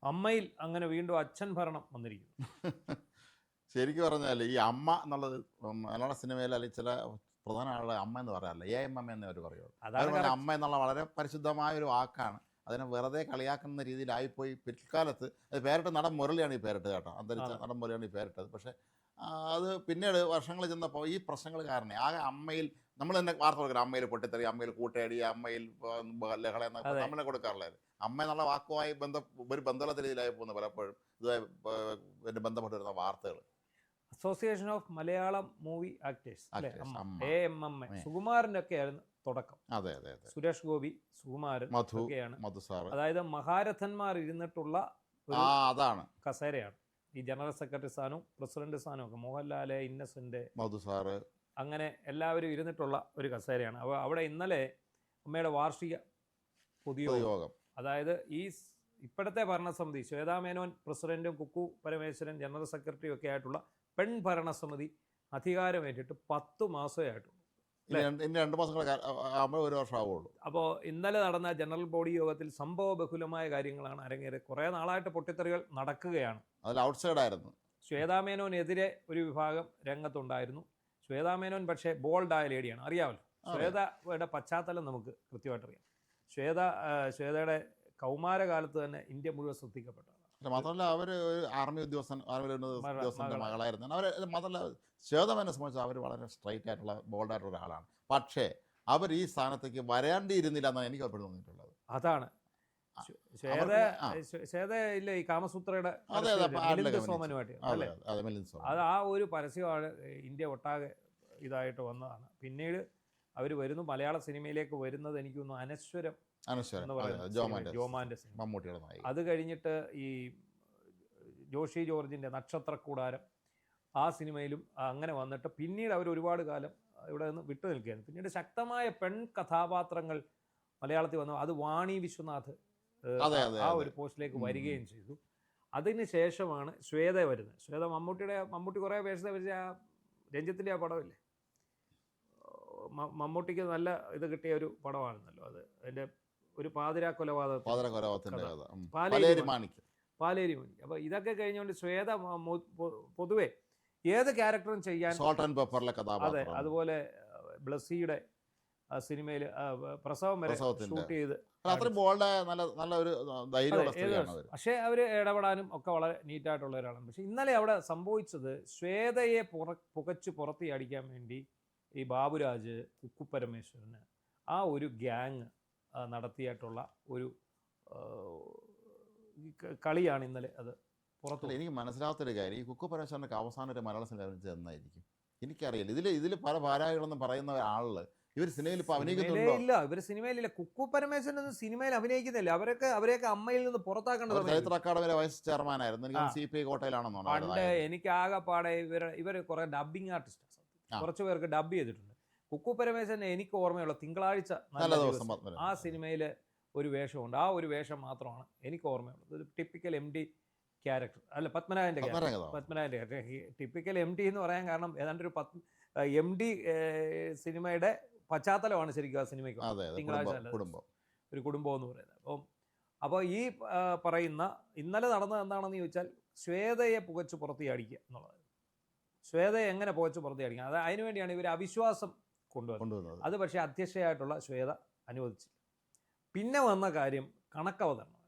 അമ്മയിൽ അങ്ങനെ വീണ്ടും അച്ഛൻ ഭരണം വന്നിരിക്കുന്നു. ശരിക്കും പറഞ്ഞാൽ ഈ അമ്മ എന്നുള്ളത് മലയാള സിനിമയിൽ അല്ലെങ്കിൽ ചില പ്രധാന ആളുകൾ അമ്മ എന്ന് പറയാറില്ല, അമ്മ എന്നേ അവർ പറയുള്ളൂ. അവർ അതാണ് പറഞ്ഞ correct. അമ്മ എന്നുള്ള വളരെ പരിശുദ്ധമായ ഒരു വാക്കാണ്. അതിനെ വെറുതെ കളിയാക്കുന്ന രീതിയിലായിപ്പോയി പിൽക്കാലത്ത്. അത് പേരിട്ട് നടൻ മുരളിയാണ് ഈ പേരിട്ട് കേട്ടോ, അന്തരിച്ച അതെ. നടൻ മുരളിയാണ് ഈ പേരിട്ടത്. പക്ഷേ അത് പിന്നീട് വർഷങ്ങൾ ചെന്നപ്പോൾ ഈ പ്രശ്നങ്ങൾ കാരണം ആകെ അമ്മയിൽ നമ്മൾ തന്നെ വാർത്ത കൊടുക്കണം, അമ്മയിൽ പൊട്ടിത്തെറി, അമ്മയിൽ കൂട്ടയടി, അമ്മയിൽ ലഹള എന്നൊക്കെ അതെ. നമ്മളെ കൊടുക്കാറുള്ളത്. അമ്മ എന്നുള്ള വാക്കുമായി ഒരു ബന്ധമില്ലാത്ത രീതിയിലായി പോകുന്നു പലപ്പോഴും ഇതുമായി ബന്ധപ്പെട്ട് വരുന്ന വാർത്തകൾ. Association of Malayalam movie actors അല്ലേ, Actors, അമ്മ, അമ്മ. AMMA. സുകുമാരൻ്റെ ഒക്കെ ആയിരുന്നു തുടക്കം. അതെ അതെ അതെ. സുരേഷ് ഗോപി, സുകുമാരൻ ഒക്കെയാണ്. മധു സാറ്. അതായത് മഹാരഥന്മാർ ഇരുന്നിട്ടുള്ള ഒരു അതാണ് കസേരയാണ് ഈ ജനറൽ സെക്രട്ടറി സ്ഥാനവും പ്രസിഡന്റ് സ്ഥാനവും ഒക്കെ. മോഹൻലാല്, ഇന്നസെന്റ്, മധു സാറ്, അങ്ങനെ എല്ലാവരും ഇരുന്നിട്ടുള്ള ഒരു കസേരയാണ്. അപ്പോൾ അവിടെ ഇന്നലെ അമ്മയുടെ വാർഷിക പൊതുയോഗം, യോഗം. അതായത് ഇപ്പോഴത്തെ ഭരണസമിതി, ശ്വേതാ മേനോൻ പ്രസിഡന്റും കുക്കു പരമേശ്വരൻ ജനറൽ സെക്രട്ടറിയും ഒക്കെ ആയിട്ടുള്ള പെൺ ഭരണസമിതി അധികാരമേറ്റിട്ട് 10 മാസമേ ആയിട്ടുള്ളൂ. ഇനി 2 മാസം ആകുമ്പോൾ 1 വർഷം ആവുള്ളൂ. അപ്പോൾ ഇന്നലെ നടന്ന ജനറൽ ബോഡി യോഗത്തിൽ സംഭവ ബഹുലമായ കാര്യങ്ങളാണ് അരങ്ങേറിയത്. കുറേ നാളായിട്ട് പൊട്ടിത്തെറികൾ നടക്കുകയാണ്. അതിൽ ഔട്ട്സൈഡ് ആയിരുന്നു. ശ്വേതാ മേനോനെതിരെ ഒരു വിഭാഗം രംഗത്തുണ്ടായിരുന്നു. ശ്വേതാ മേനോൻ പക്ഷേ ബോൾഡായ ലേഡിയാണ്, അറിയാമല്ലോ. ശ്വേതയുടെ പശ്ചാത്തലം നമുക്ക് കൃത്യമായിട്ട് അറിയാം. ശ്വേതയുടെ കൗമാരകാലത്ത് തന്നെ ഇന്ത്യ മുഴുവൻ ശ്രദ്ധിക്കപ്പെട്ടതാണ്. മാത്രമല്ല അവർ ഒരു ആർമി ഉദ്യോഗസ്ഥൻ്റെ മകളായിരുന്നു. അവർ മാത്രമല്ല ശ്വേതമേനെ സംബന്ധിച്ച് അവർ വളരെ സ്ട്രൈറ്റ് ആയിട്ടുള്ള ബോൾഡായിട്ടുള്ള ഒരാളാണ്. പക്ഷേ അവർ ഈ സ്ഥാനത്തേക്ക് വരേണ്ടിയിരുന്നില്ല എന്നാണ് എനിക്ക് അപ്പോഴും തോന്നിയിട്ടുള്ളത്. അതാണ് ശ്വേത ഇല്ല ഈ കാമസൂത്രയുടെ സോമനുമായിട്ട് അല്ലേ, അത് ആ ഒരു പരസ്യമാണ് ഇന്ത്യ ഒട്ടാകെ ഇതായിട്ട് വന്നതാണ്. പിന്നീട് അവർ വരുന്നു, മലയാള സിനിമയിലേക്ക് വരുന്നത് എനിക്ക് തോന്നുന്നു അനശ്വരം എന്ന് പറയുന്നത് ജോമാന്റെ സിനിമ. അത് കഴിഞ്ഞിട്ട് ഈ ജോഷി ജോർജിന്റെ നക്ഷത്രക്കൂടാരം, ആ സിനിമയിലും അങ്ങനെ വന്നിട്ട് പിന്നീട് അവർ ഒരുപാട് കാലം ഇവിടെ നിന്ന് വിട്ടു നിൽക്കുകയാണ്. പിന്നീട് ശക്തമായ പെൺ കഥാപാത്രങ്ങൾ മലയാളത്തിൽ വന്നു. അത് വാണി വിശ്വനാഥ് ആ ഒരു പോസ്റ്റിലേക്ക് വരികയും ചെയ്തു. അതിന് ശേഷമാണ് ശ്വേത വരുന്നത്. ശ്വേത മമ്മൂട്ടി കുറേ വേഷത്തെ വെച്ച് ആ രഞ്ജിത്തിൻ്റെ ആ പടമില്ലേ, മമ്മൂട്ടിക്ക് നല്ല ഇത് കിട്ടിയ ഒരു പടമാണെന്നല്ലോ അത്. അതിൻ്റെ ഒരു പാതിരാ കൊലപാതകത്തിന്റെ പാലേരി മാണിക്ക്. അപ്പോൾ ഇതൊക്കെ കഴിഞ്ഞുകൊണ്ട് ശ്വേത പൊതുവെ ഏത് ക്യാരക്ടറും ചെയ്യാൻ, അതെ, അതുപോലെ ബ്ലസ്സിയുടെ സിനിമയിൽ പ്രസവം വരെ ഷൂട്ട് ചെയ്ത്, പക്ഷേ അവർ ഇടപെടാനും ഒക്കെ വളരെ നീറ്റായിട്ടുള്ള ഒരാളാണ്. പക്ഷെ ഇന്നലെ അവിടെ സംഭവിച്ചത്, ശ്വേതയെ പുകച്ച് പുറത്തി അടിക്കാൻ വേണ്ടി ഈ ബാബുരാജ്, കുക്കു പരമേശ്വരന് ആ ഒരു ഗ്യാങ് നടത്തിയിട്ടുള്ള ഒരു കളിയാണ് ഇന്നലെ അത് പുറത്ത്. എനിക്ക് മനസ്സിലാത്തൊരു കാര്യം, ഈ കുക്കു പരമേശ്വരനൊക്കെ അവസാനം ഒരു മലയാള സിനിമ എന്നായിരിക്കും എനിക്കറിയില്ല. ഇതിൽ പല ഭാരാകളെന്നും പറയുന്ന ആളുകൾ ഇവർ സിനിമയിൽ ഇപ്പോൾ അഭിനയിക്കുന്നില്ല. ഇവർ സിനിമയിലില്ല. കുക്കു പരമേശ്വരൻ സിനിമയിൽ അഭിനയിക്കുന്നില്ല. അവരെയൊക്കെ അമ്മയിൽ നിന്ന് പുറത്താക്കേണ്ടത്. ചരിത്ര അക്കാദമിയിലെ വൈസ് ചെയർമാനായിരുന്നു. CPI കോട്ടയിലാണെന്നോ പണ്ട്. എനിക്ക് ആകെപ്പാടെ ഇവർ കുറെ ഡബിങ് ആർട്ടിസ്റ്റ് കുറച്ചു പേർക്ക് ഡബ് ചെയ്തിട്ടുണ്ട്. കുക്കു പരമേശ്വരൻ എനിക്ക് ഓർമ്മയുള്ള തിങ്കളാഴ്ച ആ സിനിമയിൽ ഒരു വേഷമുണ്ട്. ആ ഒരു വേഷം മാത്രമാണ് എനിക്ക് ഓർമ്മയുള്ളത്. ഒരു ടിപ്പിക്കൽ MD ക്യാരക്ടർ അല്ല, പത്മനാഭൻ്റെ ക്യാരക്ടർ. ടിപ്പിക്കൽ MD എന്ന് പറയാൻ കാരണം ഏതാണ്ട് ഒരു MD സിനിമയുടെ പശ്ചാത്തലമാണ് ശരിക്കും ആ സിനിമയ്ക്ക്. തിങ്കളാഴ്ച ഒരു കുടുംബം എന്ന് പറയുന്നത്. അപ്പോൾ ഈ പറയുന്ന ഇന്നലെ നടന്നത് എന്താണെന്ന് ചോദിച്ചാൽ, ശ്വേതയെ പുകച്ച് പുറത്തിയടിക്കുക എന്നുള്ളത്. ശ്വേതയെ എങ്ങനെ പുകച്ച് പുറത്തിയടിക്കുക, അത് അതിനുവേണ്ടിയാണ് ഇവർ അവിശ്വാസം കൊണ്ടുവന്നത്. അത് പക്ഷേ അധ്യക്ഷയായിട്ടുള്ള ശ്വേത അനുവദിച്ചില്ല. പിന്നെ വന്ന കാര്യം കണക്കവതരണം.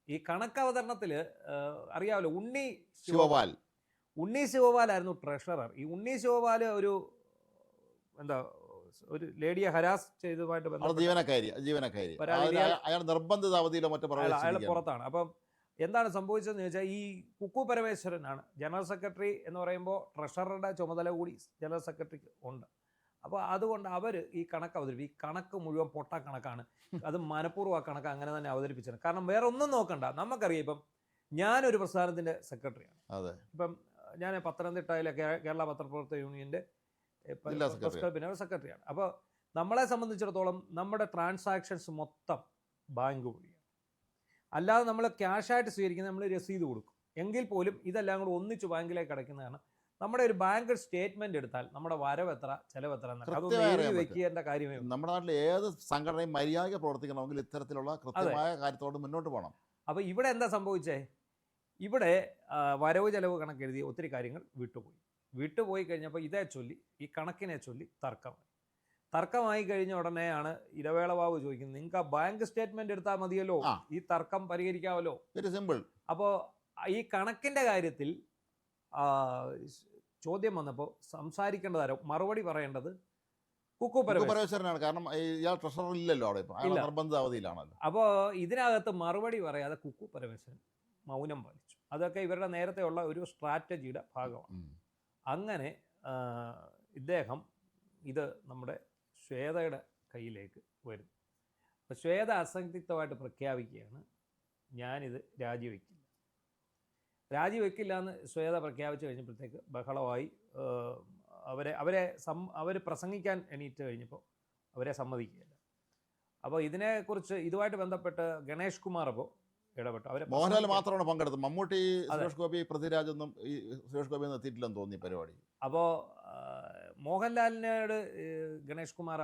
ഈ കണക്കവതരണത്തിൽ അറിയാമല്ലോ, ഉണ്ണി ശിവപാലായിരുന്നു ട്രഷറർ. ഈ ഉണ്ണി ശിവപാൽ ഒരു ഒരു ലേഡിയെ ഹരാസ് ചെയ്തതുമായിട്ട് അയാൾ പുറത്താണ്. അപ്പം എന്താണ് സംഭവിച്ചതെന്ന് ചോദിച്ചാൽ, ഈ കുക്കു പരമേശ്വരനാണ് ജനറൽ സെക്രട്ടറി എന്ന് പറയുമ്പോൾ ട്രഷററുടെ ചുമതല കൂടി ജനറൽ സെക്രട്ടറിക്ക് ഉണ്ട്. അപ്പോൾ അതുകൊണ്ട് അവർ ഈ കണക്ക് അവതരിപ്പിക്കും. ഈ കണക്ക് മുഴുവൻ പൊട്ട കണക്കാണ്. അത് മനഃപൂർവ്വം ആ കണക്ക് അങ്ങനെ തന്നെ അവതരിപ്പിച്ചത്. കാരണം വേറെ ഒന്നും നോക്കണ്ട. നമുക്കറിയാം, ഇപ്പം ഞാനൊരു പ്രസ്ഥാനത്തിൻ്റെ സെക്രട്ടറിയാണ്. ഇപ്പം ഞാൻ പത്തനംതിട്ടയിലെ കേരള പത്രപ്രവർത്തക യൂണിയൻ്റെ സെക്രട്ടറിയാണ്. അപ്പോൾ നമ്മളെ സംബന്ധിച്ചിടത്തോളം നമ്മുടെ ട്രാൻസാക്ഷൻസ് മൊത്തം ബാങ്ക് വഴിയാണ്. അല്ലാതെ നമ്മൾ ക്യാഷായിട്ട് സ്വീകരിക്കുന്നത് നമ്മൾ രസീത് കൊടുക്കും. എങ്കിൽ പോലും ഇതെല്ലാം കൂടെ ഒന്നിച്ച് ബാങ്കിലേക്ക് അടയ്ക്കുന്നതാണ്. നമ്മുടെ ഒരു ബാങ്ക് സ്റ്റേറ്റ്മെന്റ് എടുത്താൽ നമ്മുടെ വരവ് എത്ര, ചെലവ് എത്ര എന്നൊക്കെ വെക്കേണ്ട കാര്യമേ. നമ്മുടെ നാട്ടിൽ ഏത് സംഘടനയും മര്യാദയ്ക്ക് പ്രവർത്തിക്കണമെങ്കിൽ ഇത്തരത്തിലുള്ള കൃത്യമായ കാര്യത്തോട് മുന്നോട്ട് പോകണം. അപ്പോൾ ഇവിടെ എന്താ സംഭവിച്ചേ? ഇവിടെ വരവ് ചെലവ് കണക്കെഴുതി ഒത്തിരി കാര്യങ്ങൾ വിട്ടുപോയി കഴിഞ്ഞപ്പോൾ ഇതേ ചൊല്ലി, ഈ കണക്കിനെ ചൊല്ലി തർക്കമായി കഴിഞ്ഞ ഉടനെയാണ് ഇടവേള ബാബു ചോദിക്കുന്നത്, നിങ്ങൾക്ക് ആ ബാങ്ക് സ്റ്റേറ്റ്മെന്റ് എടുത്താൽ മതിയല്ലോ, ഈ തർക്കം പരിഹരിക്കാമല്ലോ. Very simple. അപ്പോൾ ഈ കണക്കിന്റെ കാര്യത്തിൽ ചോദ്യം വന്നപ്പോൾ സംസാരിക്കേണ്ടതാരോ, മറുപടി പറയേണ്ടത് കുക്കു പരമേശ്വരനാണ്. കാരണം ഇയാൾ ട്രഷറർ ഇല്ലല്ലോ അവിടെ, നിർബന്ധ അവധിയിലാണല്ലോ. അപ്പോൾ ഇതിനകത്ത് മറുപടി പറയാതെ കുക്കു പരമേശ്വരൻ മൗനം പാലിച്ചു. അതൊക്കെ ഇവരുടെ നേരത്തെ ഉള്ള ഒരു സ്ട്രാറ്റജിയുടെ ഭാഗമാണ്. അങ്ങനെ ഇദ്ദേഹം ഇത് നമ്മുടെ ശ്വേതയുടെ കയ്യിലേക്ക് വരുന്നു. അപ്പോൾ ശ്വേത അസംതൃപ്തമായിട്ട് പ്രഖ്യാപിക്കുകയാണ്, ഞാനിത് രാജിവെക്കില്ല എന്ന് ശ്വേത പ്രഖ്യാപിച്ചു കഴിഞ്ഞപ്പോഴത്തേക്ക് ബഹളമായി. അവർ പ്രസംഗിക്കാൻ എണീറ്റ് കഴിഞ്ഞപ്പോൾ അവരെ സമ്മതിക്കുകയില്ല. അപ്പോൾ ഇതിനെക്കുറിച്ച് ഇതുമായിട്ട് ബന്ധപ്പെട്ട് ഗണേഷ് കുമാർ അപ്പോൾ ഇടപെട്ടു. മോഹൻലാൽ മാത്രമാണ് പങ്കെടുത്തത്. മമ്മൂട്ടി, സുരേഷ് ഗോപി, പൃഥ്വിരാജ് ഒന്നും ഈ സുരേഷ് ഗോപി ഒന്നും എത്തിയിട്ടില്ലെന്ന് തോന്നി പരിപാടി. അപ്പോൾ മോഹൻലാലിനോട് ഗണേഷ് കുമാർ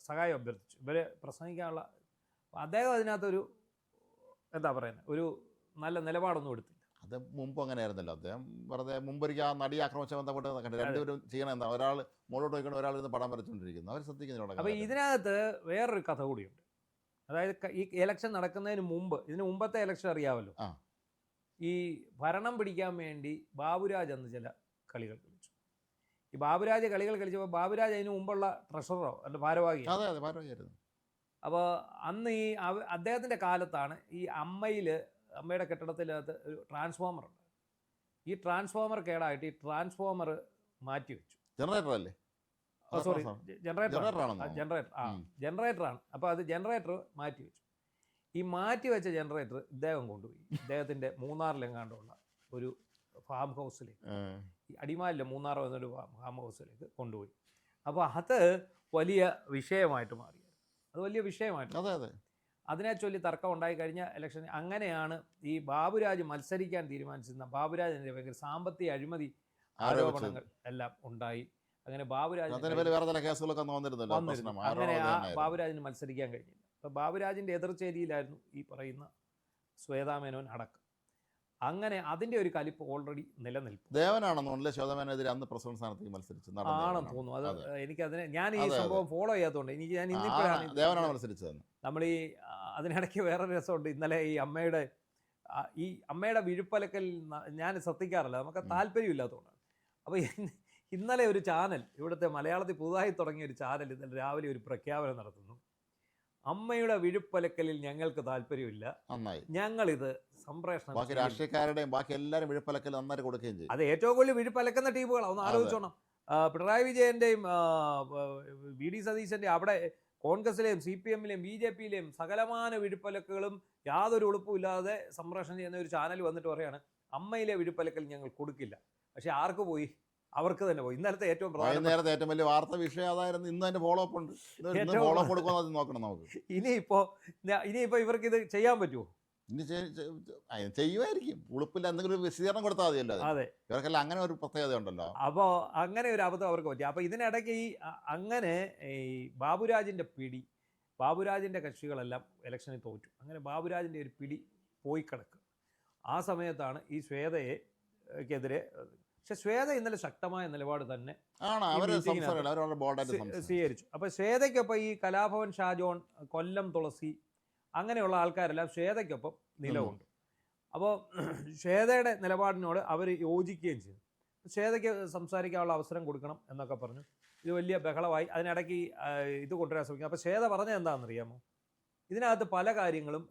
സഹായം അഭ്യർത്ഥിച്ചു ഇവരെ പ്രസംഗിക്കാനുള്ള. അദ്ദേഹം അതിനകത്തൊരു എന്താ പറയുന്നത്, ഒരു നല്ല നിലപാടൊന്നും എടുത്തില്ല. അത് മുമ്പ് അങ്ങനെ ആയിരുന്നല്ലോ. അദ്ദേഹം വെറുതെ മുമ്പൊരിക്കൽ ആ നടി ആക്രമിച്ച ബന്ധപ്പെട്ട് കണ്ടു, രണ്ടുപേരും ചെയ്യണം എന്താ, ഒരാൾ മുകളിലോട്ട് വയ്ക്കണം, ഒരാൾ ഇന്ന് പടം വരച്ചുകൊണ്ടിരിക്കുന്നു, അവർ ശ്രദ്ധിക്കുന്നില്ല. അപ്പോൾ ഇതിനകത്ത് വേറൊരു കഥ കൂടിയുണ്ട്. അതായത് ഈ ഇലക്ഷൻ നടക്കുന്നതിന് മുമ്പ്, ഇതിന് മുമ്പത്തെ ഇലക്ഷൻ അറിയാമല്ലോ, ഈ ഭരണം പിടിക്കാൻ വേണ്ടി ബാബുരാജ് അന്ന് ചില കളികൾ കളിച്ചു. ഈ ബാബുരാജ് കളികൾ കളിച്ചപ്പോൾ ബാബുരാജ് അതിന് മുമ്പുള്ള ട്രഷററോ അല്ല ഭാരവാഹിയായിരുന്നു. അപ്പോൾ അന്ന് ഈ അദ്ദേഹത്തിൻ്റെ കാലത്താണ് ഈ അമ്മയുടെ കെട്ടിടത്തിനകത്ത് ഒരു ട്രാൻസ്ഫോമർ ഉണ്ട്. ഈ ട്രാൻസ്ഫോമർ കേടായിട്ട് ഈ ട്രാൻസ്ഫോമർ മാറ്റി വെച്ചു. ജനറേറ്റർ അല്ലേ? സോറി, ജനറേറ്ററാണ്. അപ്പോൾ അത് ജനറേറ്റർ മാറ്റി വെച്ചു. ഈ മാറ്റി വെച്ച ജനറേറ്റർ ഇദ്ദേഹം കൊണ്ടുപോയി ഇദ്ദേഹത്തിൻ്റെ മൂന്നാറിലെങ്ങാണ്ടുള്ള ഒരു ഫാം ഹൗസിലേക്ക്, അടിമാലിലെ മൂന്നാർ എന്നൊരു ഫാം ഹൗസിലേക്ക് കൊണ്ടുപോയി. അപ്പോൾ അത് വലിയ വിഷയമായിട്ട് മാറി. അതിനെ ചൊല്ലി തർക്കം ഉണ്ടായി കഴിഞ്ഞ ഇലക്ഷൻ. അങ്ങനെയാണ് ഈ ബാബുരാജ് മത്സരിക്കാൻ തീരുമാനിച്ചിരുന്ന ബാബുരാജിൻ്റെ ഭയങ്കര സാമ്പത്തിക അഴിമതി ആരോപണങ്ങൾ എല്ലാം ഉണ്ടായി. അങ്ങനെ അങ്ങനെ ആ ബാബുരാജിന് മത്സരിക്കാൻ കഴിഞ്ഞില്ല. അപ്പോൾ ബാബുരാജിൻ്റെ എതിർചേരിയിലായിരുന്നു ഈ പറയുന്ന ശ്വേതാമേനോൻ അടക്കം. അങ്ങനെ അതിൻ്റെ ഒരു കലിപ്പ് ഓൾറെഡി നിലനിൽക്കും. ദേവനാണെന്നോണല്ലേ ശ്വേതാമേനെതിരെ അന്ന് പ്രസിഡന്റ് സ്ഥാനത്തേക്ക് മത്സരിച്ചത് ആണെന്ന് തോന്നുന്നു. അത് എനിക്കതിനെ ഞാൻ ഈ സംഭവം ഫോളോ ചെയ്യാത്തതുകൊണ്ട് ഞാൻ ഇന്നിപ്പോഴാണ് ദേവനാണ് മത്സരിച്ചത്. നമ്മൾ ഈ അതിനിടയ്ക്ക് വേറൊരു രസമുണ്ട്. ഇന്നലെ ഈ അമ്മയുടെ വിഴുപ്പലക്കൽ ഞാൻ ശ്രദ്ധിക്കാറില്ല, നമുക്ക് താല്പര്യമില്ലാത്തതുകൊണ്ടാണ്. അപ്പോൾ ഇന്നലെ ഒരു ചാനൽ, ഇവിടുത്തെ മലയാളത്തിൽ പുതുതായി തുടങ്ങിയ ഒരു ചാനൽ ഇന്നലെ രാവിലെ ഒരു പ്രഖ്യാപനം നടത്തുന്നു. അമ്മയുടെ വിഴുപ്പലക്കലിൽ ഞങ്ങൾക്ക് താല്പര്യമില്ല, ഞങ്ങളിത് സംപ്രേഷണം, ബാക്കി രാഷ്ട്രീയക്കാരുടെയും ബാക്കി എല്ലാവരും വിഴുപ്പലക്കൽ നന്നായി കൊടുക്കുകയും ചെയ്യും. അത് ഏറ്റവും കൂടുതൽ വിഴുപ്പലക്കുന്ന ടീമുകളാണ്. ഒന്ന് ആലോചിച്ചോണം. പിണറായി വിജയൻ്റെയും വി ഡി സതീശൻ്റെയും അവിടെ കോൺഗ്രസിലെയും CPM-ലെയും BJP-യിലെയും സകലമാന വിഴുപ്പലക്കുകളും യാതൊരു ഉളുപ്പുമില്ലാതെ സംപ്രേഷണം ചെയ്യുന്ന ഒരു ചാനൽ വന്നിട്ട് പറയാണ് അമ്മയിലെ വിഴുപ്പലക്കൽ ഞങ്ങൾ കൊടുക്കില്ല. പക്ഷെ ആർക്ക് പോയി? അവർക്ക് തന്നെ പോയി. ഇന്നലത്തെ ഏറ്റവും നേരത്തെ ഏറ്റവും വലിയ വാർത്ത വിഷയം അതായിരുന്നു. ഇന്ന് അതിന്റെ ഫോളോ അപ്പ് ഉണ്ട്. ഫോളോ അപ്പ് കൊടുക്കുന്നത് നോക്കണം നമുക്ക്. ഇനിയിപ്പോ ഇവർക്ക് ഇത് ചെയ്യാൻ പറ്റുമോ? ഇനി ചെയ്യുമായിരിക്കും. ഉളുപ്പില്ല, എന്തെങ്കിലും ഒരു വിശദീകരണം കൊടുത്താൽ മതിയല്ലോ. അതെ, ഇവർക്കെല്ലാം അങ്ങനെ ഒരു പ്രത്യേകത ഉണ്ടല്ലോ. അപ്പോൾ അങ്ങനെ ഒരു അബദ്ധം അവർക്ക് പറ്റി. അപ്പോൾ ഇതിനിടയ്ക്ക് അങ്ങനെ ഈ ബാബുരാജിൻ്റെ കക്ഷികളെല്ലാം ഇലക്ഷനിൽ തോറ്റു. അങ്ങനെ ബാബുരാജിൻ്റെ ഒരു പിടി പോയി കിടക്കുക. ആ സമയത്താണ് ഈ ശ്വേതയ്ക്കെതിരെ. പക്ഷെ ശ്വേത ഇന്നലെ ശക്തമായ നിലപാട് തന്നെ സ്വീകരിച്ചു. അപ്പോൾ ശ്വേതയ്ക്കൊപ്പം ഈ കലാഭവൻ ഷാജോൺ, കൊല്ലം തുളസി അങ്ങനെയുള്ള ആൾക്കാരെല്ലാം ശ്വേതയ്ക്കൊപ്പം നിലകൊണ്ടു. അപ്പോൾ ശ്വേതയുടെ നിലപാടിനോട് അവർ യോജിക്കുകയും ചെയ്തു. ശ്വേതയ്ക്ക് സംസാരിക്കാനുള്ള അവസരം കൊടുക്കണം എന്നൊക്കെ പറഞ്ഞു. ഇത് വലിയ ബഹളമായി. അതിനിടയ്ക്ക് ഇത് കൊണ്ടുവരാൻ ശ്രമിക്കും. അപ്പോൾ ശ്വേത പറഞ്ഞത് എന്താണെന്നറിയാമോ? ഇതിനകത്ത് പല കാര്യങ്ങളും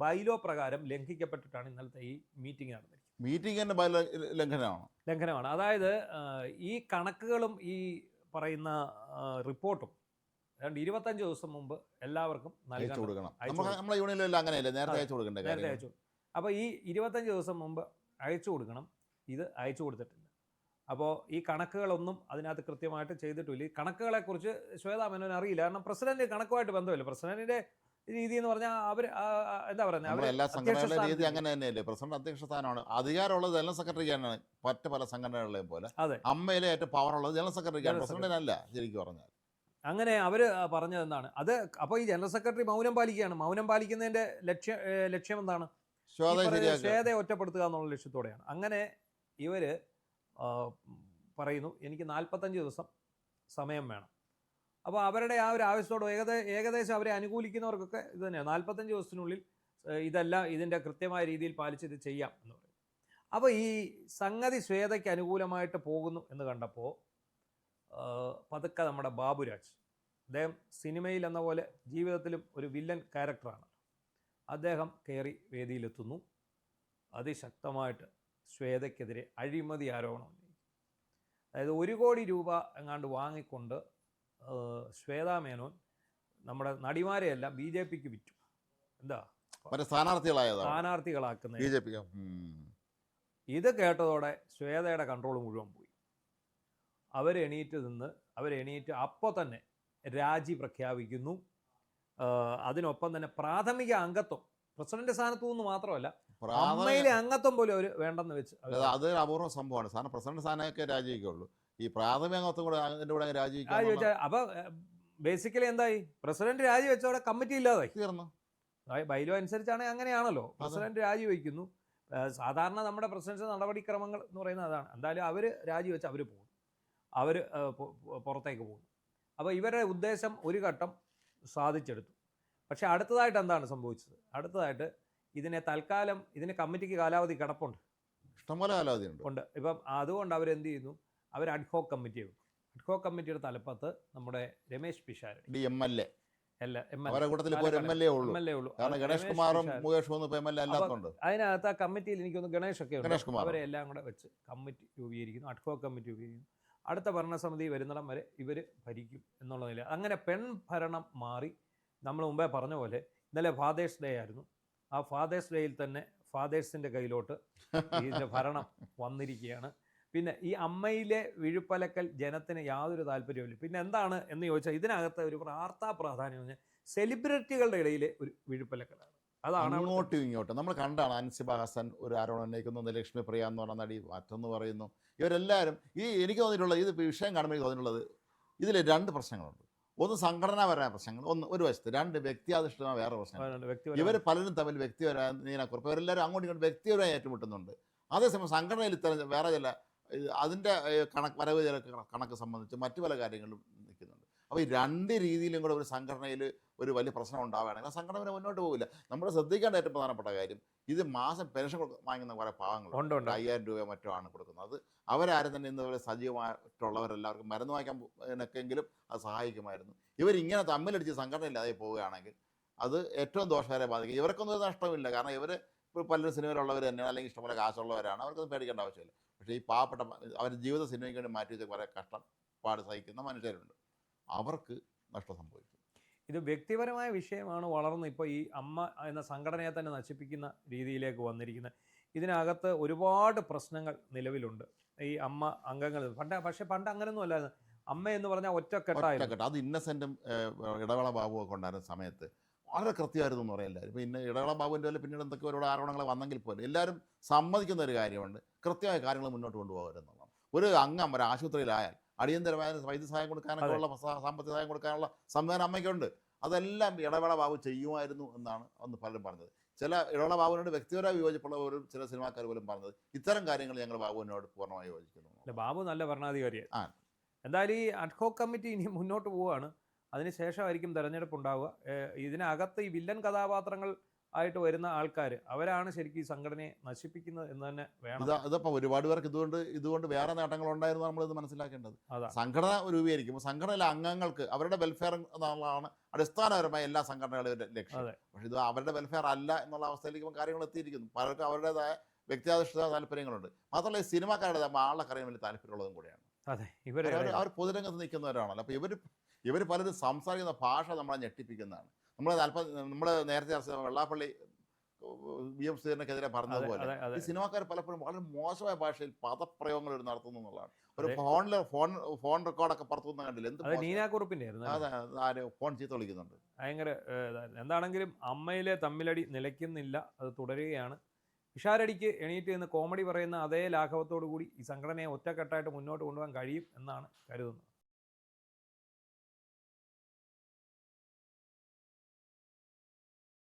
ബൈലോ പ്രകാരം ലംഘിക്കപ്പെട്ടിട്ടാണ് ഇന്നലത്തെ ഈ മീറ്റിംഗ് നടന്നിരിക്കുന്നത്. ലംഘനമാണ്. അതായത് ഈ കണക്കുകളും ഈ പറയുന്ന റിപ്പോർട്ടും 25 ദിവസം മുമ്പ് എല്ലാവർക്കും നൽകണം. അപ്പോൾ ഈ 25 ദിവസം മുമ്പ് അയച്ചു കൊടുക്കണം. ഇത് അയച്ചു കൊടുത്തിട്ടില്ല. അപ്പോൾ ഈ കണക്കുകളൊന്നും അതിനകത്ത് കൃത്യമായിട്ട് ചെയ്തിട്ടില്ല. ഈ കണക്കുകളെക്കുറിച്ച് ശ്വേതാമേനോൻ അറിയില്ല. കാരണം പ്രസിഡന്റ് കണക്കുമായിട്ട് ബന്ധമില്ല. പ്രസിഡന്റിന്റെ രീതി എന്ന് പറഞ്ഞാൽ അവർ എന്താ പറയുന്നത്, എല്ലാ സംഘടനകളുടെ രീതി അങ്ങനെ തന്നെയല്ലേ. പ്രസിഡന്റ് അധ്യക്ഷ സ്ഥാനമാണ്. അധികാരമുള്ളത് ജനറൽ സെക്രട്ടറിക്കാണ്. മറ്റ് പല സംഘടനകളെയും പോലെ അമ്മയിലെ ഏറ്റവും പവറുള്ളത് ജനറൽ സെക്രട്ടറിക്കാണ്, പ്രസിഡന്റിനല്ല ശരിക്കും പറഞ്ഞാൽ. അങ്ങനെ അവർ പറഞ്ഞത് എന്താണ് അത്? അപ്പോൾ ഈ ജനറൽ സെക്രട്ടറി മൗനം പാലിക്കുകയാണ്. മൗനം പാലിക്കുന്നതിൻ്റെ ലക്ഷ്യം എന്താണ്? ശ്വേതയെ ഒറ്റപ്പെടുത്തുക എന്നുള്ള ലക്ഷ്യത്തോടെയാണ്. അങ്ങനെ ഇവര് പറയുന്നു എനിക്ക് 45 ദിവസം സമയം വേണം. അപ്പോൾ അവരുടെ ആ ഒരു ആവശ്യത്തോട് ഏകദേശം അവരെ അനുകൂലിക്കുന്നവർക്കൊക്കെ ഇത് തന്നെയാണ്, 45 ദിവസത്തിനുള്ളിൽ ഇതെല്ലാം ഇതിൻ്റെ കൃത്യമായ രീതിയിൽ പാലിച്ച് ഇത് ചെയ്യാം എന്ന് പറയും. അപ്പോൾ ഈ സംഗതി ശ്വേതയ്ക്ക് അനുകൂലമായിട്ട് പോകുന്നു എന്ന് കണ്ടപ്പോൾ പതുക്കെ നമ്മുടെ ബാബുരാജ്, അദ്ദേഹം സിനിമയിൽ എന്ന പോലെ ജീവിതത്തിലും ഒരു വില്ലൻ ക്യാരക്ടറാണ്, അദ്ദേഹം കയറി വേദിയിലെത്തുന്നു. അതിശക്തമായിട്ട് ശ്വേതയ്ക്കെതിരെ അഴിമതി ആരോപണം ഉന്നയിക്കും. അതായത് 1 കോടി രൂപ എങ്ങാണ്ട് വാങ്ങിക്കൊണ്ട് ശ്വേതാ മേനോൻ നമ്മുടെ നടിമാരെയെല്ലാം BJPക്ക് വിറ്റു. എന്താ സ്ഥാനാർത്ഥികളാക്കുന്ന ഇത് കേട്ടതോടെ ശ്വേതയുടെ കൺട്രോൾ മുഴുവൻ പോയി. അവരെണീറ്റ് അപ്പോൾ തന്നെ രാജി പ്രഖ്യാപിക്കുന്നു. അതിനൊപ്പം തന്നെ പ്രാഥമിക അംഗത്വം, പ്രസിഡന്റ് സ്ഥാനത്തു നിന്ന് മാത്രമല്ല അമ്മയിലെ അംഗത്വം പോലും അവർ വേണ്ടെന്ന് വെച്ച്. അത് അപൂർവ സംഭവമാണ്. സാധനം പ്രസിഡന്റ് സ്ഥാനമൊക്കെ രാജിവെക്കുള്ളൂ, ഈ പ്രാഥമിക അംഗത്വം കൂടെ അതിൻ്റെ കൂടെ രാജിവെക്കുക. അപ്പൊ ബേസിക്കലി എന്തായി, പ്രസിഡന്റ് രാജിവെച്ചവിടെ കമ്മിറ്റി ഇല്ലാതായി തീർന്നു. ബൈലോ അനുസരിച്ചാണെങ്കിൽ അങ്ങനെയാണല്ലോ, പ്രസിഡന്റ് രാജിവെക്കുന്നു. സാധാരണ നമ്മുടെ പ്രസിഡന്റ് നടപടിക്രമങ്ങൾ എന്ന് പറയുന്നത് അതാണ്. എന്തായാലും അവർ രാജിവെച്ച് അവർ പോകും, അവർ പുറത്തേക്ക് പോകും. അപ്പോൾ ഇവരുടെ ഉദ്ദേശം ഒരു ഘട്ടം സാധിച്ചെടുത്തു. പക്ഷെ അടുത്തതായിട്ട് എന്താണ് സംഭവിച്ചത്? അടുത്തതായിട്ട് തൽക്കാലം ഇതിന് കമ്മിറ്റിക്ക് കാലാവധി കിടപ്പുണ്ട്, ഇഷ്ടംപോലെ കാലാവധി ഉണ്ട്. ഇപ്പം അതുകൊണ്ട് അവരെന്ത് ചെയ്യുന്നു, അവർ അഡ്ഹോക്ക് കമ്മിറ്റി വെക്കും. അഡ്ഹോക്ക് കമ്മിറ്റിയുടെ തലപ്പത്ത് നമ്മുടെ രമേശ് പിഷാരടി MLA അതിനകത്ത് ആ കമ്മിറ്റിയിൽ എനിക്കൊന്ന് ഗണേഷൊക്കെ ഉണ്ട്. അവരെ എല്ലാം കൂടെ വെച്ച് കമ്മിറ്റി രൂപീകരിക്കുന്നു, അഡ്ഹോക്ക് കമ്മിറ്റി രൂപീകരിക്കുന്നു. അടുത്ത ഭരണസമിതി വരുന്നിടം വരെ ഇവർ ഭരിക്കും എന്നുള്ള നില. അങ്ങനെ പെൺഭരണം മാറി. നമ്മൾ മുമ്പേ പറഞ്ഞ പോലെ ഇന്നലെ ഫാദേഴ്സ് ഡേ ആയിരുന്നു. ആ ഫാദേഴ്സ് ഡേയിൽ തന്നെ ഫാദേഴ്സിൻ്റെ കയ്യിലോട്ട് ഇതിൻ്റെ ഭരണം വന്നിരിക്കുകയാണ്. പിന്നെ ഈ അമ്മയിലെ വിഴുപ്പലക്കൽ ജനത്തിന് യാതൊരു താല്പര്യമില്ല. പിന്നെ എന്താണ് എന്ന് ചോദിച്ചാൽ ഇതിനകത്ത് ഒരു വാർത്താ പ്രാധാന്യം പറഞ്ഞാൽ സെലിബ്രിറ്റികളുടെ ഇടയിലെ ഒരു വിഴുപ്പലക്കലാണ്. അതാണ് അങ്ങോട്ടും ഇങ്ങോട്ടും നമ്മൾ കണ്ടാണ്. അൻസിബ ഹസൻ ഒരു ആരോപണം ഉന്നയിക്കുന്നു, ലക്ഷ്മി പ്രിയ എന്ന് പറഞ്ഞ നടി മറ്റൊന്ന് പറയുന്നു. ഇവരെല്ലാവരും എനിക്ക് തോന്നിയിട്ടുള്ളത്, ഇത് വിഷയം കാണുമ്പോൾ തോന്നിയിട്ടുള്ളത് ഇതിൽ 2 പ്രശ്നങ്ങളുണ്ട്. ഒന്ന് സംഘടനാപരമായ പ്രശ്നങ്ങൾ, ഒരു വശത്ത്. 2 വ്യക്തിയാധിഷ്ഠിതമായ വേറെ പ്രശ്നങ്ങൾ. ഇവർ പലരും തമ്മിൽ വ്യക്തിപരമായ നീനക്കുറിപ്പ്, ഇവരെല്ലാവരും അങ്ങോട്ടും ഇങ്ങോട്ടും വ്യക്തിപരമായി ഏറ്റുമുട്ടുന്നുണ്ട്. അതേസമയം സംഘടനയിൽ ഇത്തരം വേറെ ചില അതിൻ്റെ വരവ് ചില കണക്ക് സംബന്ധിച്ച് മറ്റു പല കാര്യങ്ങളും നിൽക്കുന്നുണ്ട്. അപ്പോൾ ഈ 2 രീതിയിലും കൂടെ ഒരു സംഘടനയിൽ ഒരു വലിയ പ്രശ്നം ഉണ്ടാവുകയാണെങ്കിൽ ആ സംഘടന മുന്നോട്ട് പോകില്ല. നമ്മൾ ശ്രദ്ധിക്കേണ്ട ഏറ്റവും പ്രധാനപ്പെട്ട കാര്യം, ഇത് മാസം പെൻഷൻ വാങ്ങുന്ന കുറേ പാവങ്ങളുണ്ട്. 5000 രൂപ മറ്റോ ആണ് കൊടുക്കുന്നത്. അത് അവരാരും തന്നെ ഇന്ന് സജീവമായിട്ടുള്ളവരെല്ലാവർക്കും മരുന്ന് വാങ്ങിക്കാനൊക്കെങ്കിലും അത് സഹായിക്കുമായിരുന്നു. ഇവരിങ്ങനെ തമ്മിലടിച്ച് സംഘടനയില്ലാതെ പോവുകയാണെങ്കിൽ അത് ഏറ്റവും ദോഷകരമായി ബാധിക്കും. ഇവർക്കൊന്നും ഒരു നഷ്ടമില്ല, കാരണം ഇവർ ഇപ്പോൾ പലരും സിനിമയിലുള്ളവർ തന്നെയാണ്, അല്ലെങ്കിൽ ഇഷ്ടംപോലെ കാശുള്ളവരാണ്, അവർക്കൊന്നും പേടിക്കേണ്ട ആവശ്യമില്ല. പക്ഷേ ഈ പാവപ്പെട്ട അവരുടെ ജീവിത സിനിമയ്ക്ക് വേണ്ടി മാറ്റി വെച്ച കുറേ കഷ്ടപ്പാട് സഹിക്കുന്ന മനുഷ്യരുണ്ട്, അവർക്ക് നഷ്ടം സംഭവിക്കും. ഇത് വ്യക്തിപരമായ വിഷയമാണ് വളർന്ന് ഇപ്പോൾ ഈ അമ്മ എന്ന സംഘടനയെ തന്നെ നശിപ്പിക്കുന്ന രീതിയിലേക്ക് വന്നിരിക്കുന്നത്. ഇതിനകത്ത് ഒരുപാട് പ്രശ്നങ്ങൾ നിലവിലുണ്ട്. ഈ അമ്മ അംഗങ്ങൾ പക്ഷെ പണ്ട് അങ്ങനെയൊന്നും അല്ലായിരുന്നു. അമ്മ എന്ന് പറഞ്ഞാൽ ഒറ്റക്കെട്ടായിരുന്നു. അത് ഇന്നസെൻറ്റും ഇടവേള ബാബുവൊക്കെ ഉണ്ടായിരുന്ന സമയത്ത് വളരെ കൃത്യമായിരുന്നു എന്ന് പറയാം എല്ലാവരും. ഇപ്പോൾ ഇന്ന് ഇടവേള ബാബുവിൻ്റെ പോലെ പിന്നീട് എന്തൊക്കെ ഒരുപാട് ആരോപണങ്ങൾ വന്നെങ്കിൽ പോലും എല്ലാവരും സമ്മതിക്കുന്ന ഒരു കാര്യമുണ്ട്, കൃത്യമായ കാര്യങ്ങൾ മുന്നോട്ട് കൊണ്ടുപോകരുതെന്നുള്ളതാണ്. ഒരു അംഗം ഒരു ആശുപത്രിയിലായാൽ അടിയന്തരമായ വൈദ്യസഹായം കൊടുക്കാനൊക്കെ ഉള്ള സാമ്പത്തിക സഹായം കൊടുക്കാനുള്ള സംവിധാനം അമ്മയ്ക്കുണ്ട്. അതെല്ലാം ഇടവേള ബാബു ചെയ്യുമായിരുന്നു എന്നാണ് അന്ന് പലരും പറഞ്ഞത്. ചില ഇടവേള ബാബുവിനോട് വ്യക്തിപരമായ വിയോജിപ്പുള്ളവരും ചില സിനിമാക്കാർ പോലും പറഞ്ഞത് ഇത്തരം കാര്യങ്ങൾ ഞങ്ങൾ ബാബുവിനോട് പൂർണ്ണമായി യോജിക്കുന്നു. ബാബു നല്ല ഭരണാധികാരിയാണ്. എന്തായാലും ഈ അഡ്ഹോക്ക് കമ്മിറ്റി ഇനി മുന്നോട്ട് പോവുകയാണ്. അതിനുശേഷമായിരിക്കും തെരഞ്ഞെടുപ്പ് ഉണ്ടാവുക. ഇതിനകത്ത് ഈ വില്ലൻ കഥാപാത്രങ്ങൾ ആയിട്ട് വരുന്ന ആൾക്കാർ, അവരാണ് ശരിക്കും ഈ സംഘടനയെ നശിപ്പിക്കുന്നത് എന്ന് തന്നെ വേണം. അതപ്പോൾ ഒരുപാട് പേർക്ക് ഇതുകൊണ്ട് വേറെ നേട്ടങ്ങൾ ഉണ്ടായിരുന്നു നമ്മളിത് മനസ്സിലാക്കേണ്ടത്. സംഘടന രൂപീകരിക്കുമ്പോൾ സംഘടനയിലെ അംഗങ്ങൾക്ക് അവരുടെ വെൽഫെയർ എന്നുള്ളതാണ് അടിസ്ഥാനപരമായ എല്ലാ സംഘടനകളുടെ ലക്ഷ്യം. പക്ഷേ ഇത് അവരുടെ വെൽഫെയർ അല്ല എന്നുള്ള അവസ്ഥയിലേക്ക് കാര്യങ്ങൾ എത്തിയിരിക്കുന്നു. പലർക്കും അവരുടേതായ വ്യക്തിയാധിഷ്ഠിത താല്പര്യങ്ങളുണ്ട്. മാത്രമല്ല ഈ സിനിമാക്കാരുടെ ആളെ അറിയാൻ വലിയ താല്പര്യമുള്ളതും കൂടിയാണ്. അവർ പൊതുരംഗത്ത് നിൽക്കുന്നവരാണല്ലോ. അപ്പോൾ ഇവർ പലരും സംസാരിക്കുന്ന ഭാഷ നമ്മളെ ഞെട്ടിപ്പിക്കുന്നതാണ്. നമ്മൾ നേരത്തെ വെള്ളാപ്പള്ളി VM ശ്രീധരനെതിരെ പറഞ്ഞതുപോലെ ഈ സിനിമാക്കാർ പലപ്പോഴും വളരെ മോശമായ ഭാഷയിൽ പദപ്രയോഗങ്ങൾ നടത്തുന്നു എന്നുള്ളതാണ്. ഒരു ഫോൺ റെക്കോർഡൊക്കെ പുറത്തുനിന്ന് കണ്ടില്ല, എന്ത് ഫോൺ ചീത്ത വിളിക്കുന്നുണ്ട്. ഭയങ്കര എന്താണെങ്കിലും അമ്മയിലെ തമ്മിലടി നിലയ്ക്കുന്നില്ല, അത് തുടരുകയാണ്. പിഷാരടിക്ക് എണീറ്റ് നിന്ന് കോമഡി പറയുന്ന അതേ ലാഘവത്തോടു കൂടി ഈ സംഘടനയെ ഒറ്റക്കെട്ടായിട്ട് മുന്നോട്ട് കൊണ്ടുപോകാൻ കഴിയും എന്നാണ് കരുതുന്നത്.